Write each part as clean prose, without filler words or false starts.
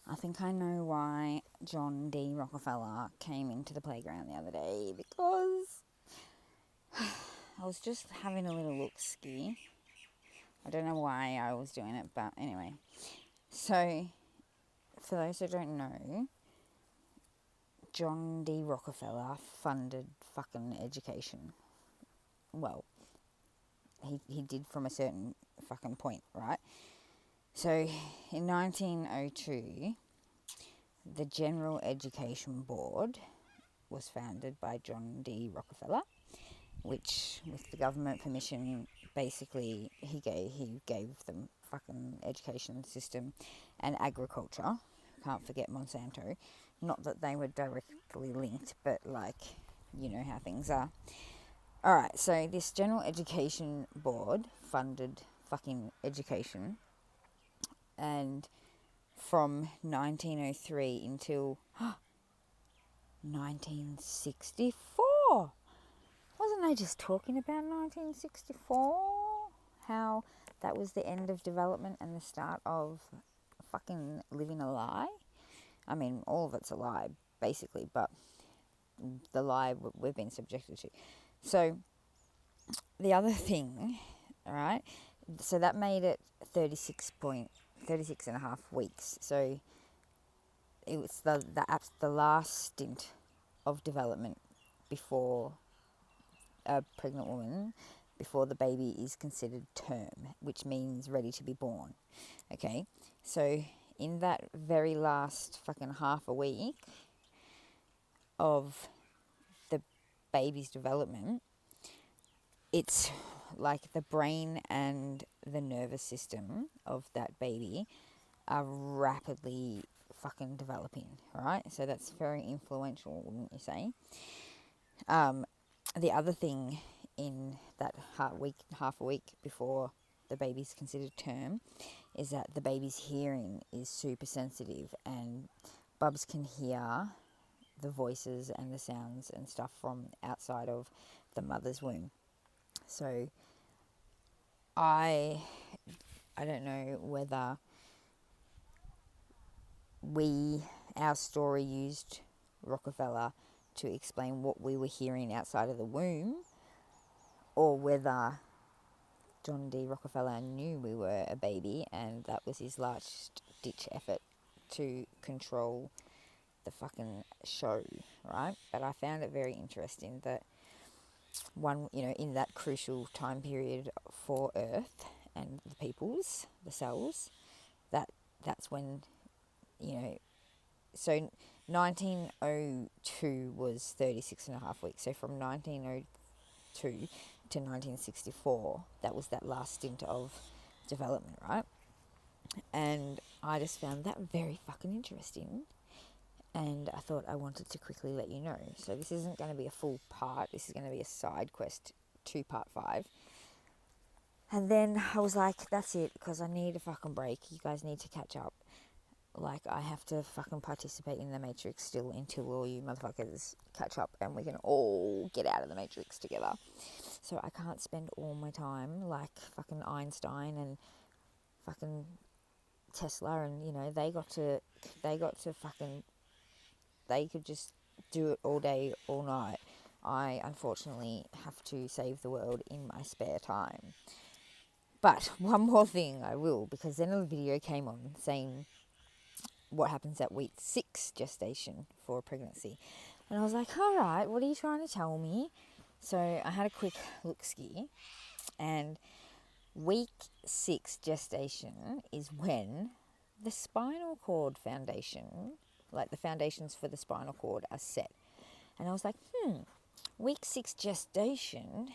I think I know why John D. Rockefeller came into the playground the other day, because I was just having a little look-ski. I don't know why I was doing it, but anyway. So, for those who don't know, John D. Rockefeller funded fucking education. Well, he did from a certain fucking point, right? So, in 1902, the General Education Board was founded by John D. Rockefeller, which, with the government permission, basically he gave them fucking education system and agriculture. Can't forget Monsanto. Not that they were directly linked, but you know how things are. Alright, so this General Education Board funded fucking education, and from 1903 until 1964. Wasn't I just talking about 1964? How that was the end of development and the start of fucking living a lie? I mean, all of it's a lie, basically, but the lie we've been subjected to. So, the other thing, alright, so that made it 36 and a half weeks. So, it was the last stint of development before a pregnant woman, before the baby is considered term, which means ready to be born. Okay, so in that very last fucking half a week of the baby's development, it's like the brain and the nervous system of that baby are rapidly fucking developing, right? So that's very influential, wouldn't you say? The other thing in that half a week before the baby's considered term, is that the baby's hearing is super sensitive, and bubs can hear the voices and the sounds and stuff from outside of the mother's womb. So I don't know whether our story used Rockefeller to explain what we were hearing outside of the womb, or whether John D. Rockefeller knew we were a baby and that was his last-ditch effort to control the fucking show, right? But I found it very interesting that in that crucial time period for Earth and the peoples, the cells, that's when, so 1902 was 36 and a half weeks. So from 1902 to 1964, that was that last stint of development, right? And I just found that very fucking interesting, and I thought I wanted to quickly let you know. So this isn't going to be a full part, this is going to be a side quest, 2-part 5. And then I was like, that's it, because I need a fucking break. You guys need to catch up. I have to fucking participate in the Matrix still until all you motherfuckers catch up and we can all get out of the Matrix together. So I can't spend all my time like fucking Einstein and fucking Tesla, and they could just do it all day, all night. I unfortunately have to save the world in my spare time. But one more thing I will, because then a video came on saying what happens at week 6 gestation for a pregnancy. And I was like, all right, what are you trying to tell me? So I had a quick look-ski, and week 6 gestation is when the spinal cord foundation, like the foundations for the spinal cord, are set. And I was like, week 6 gestation,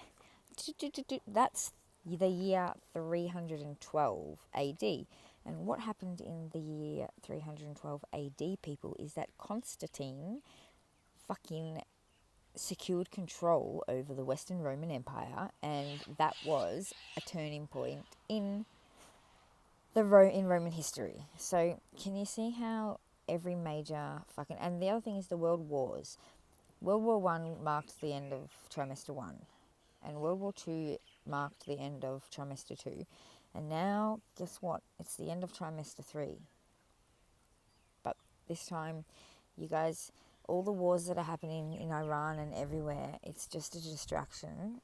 that's the year 312 AD. And what happened in the year 312 AD, people, is that Constantine fucking secured control over the Western Roman Empire, and that was a turning point in Roman history. So can you see how every major fucking... And the other thing is the world wars. World War One marked the end of trimester 1, and World War Two marked the end of trimester 2, and now guess what? It's the end of trimester 3. this time, you guys, all the wars that are happening in Iran and everywhere, it's just a distraction.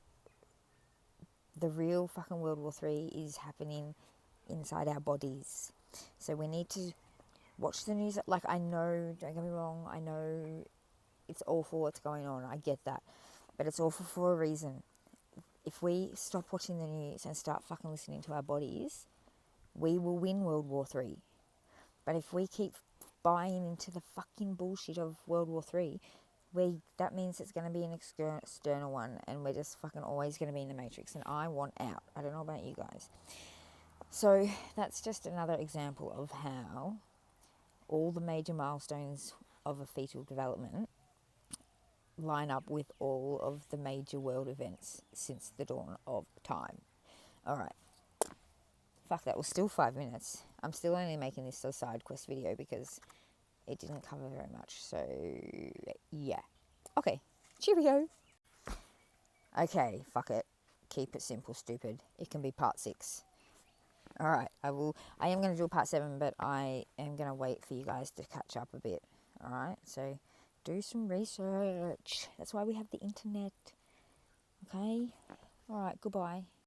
The real fucking World War III is happening inside our bodies. So we need to watch the news. Like, I know, don't get me wrong, I know it's awful what's going on. I get that. But it's awful for a reason. If we stop watching the news and start fucking listening to our bodies, we will win World War III. But if we keep buying into the fucking bullshit of World War III, that means it's going to be an external one, and we're just fucking always going to be in the matrix, and I want out. I don't know about you guys. So that's just another example of how all the major milestones of a fetal development line up with all of the major world events since the dawn of time. All right. Fuck, that was still 5 minutes. I'm still only making this a side quest video because it didn't cover very much. So, yeah. Okay. Cheerio. Okay, fuck it. Keep it simple, stupid. It can be part 6. All right. I am going to do a part 7, but I am going to wait for you guys to catch up a bit. All right. So, do some research. That's why we have the internet. Okay. All right. Goodbye.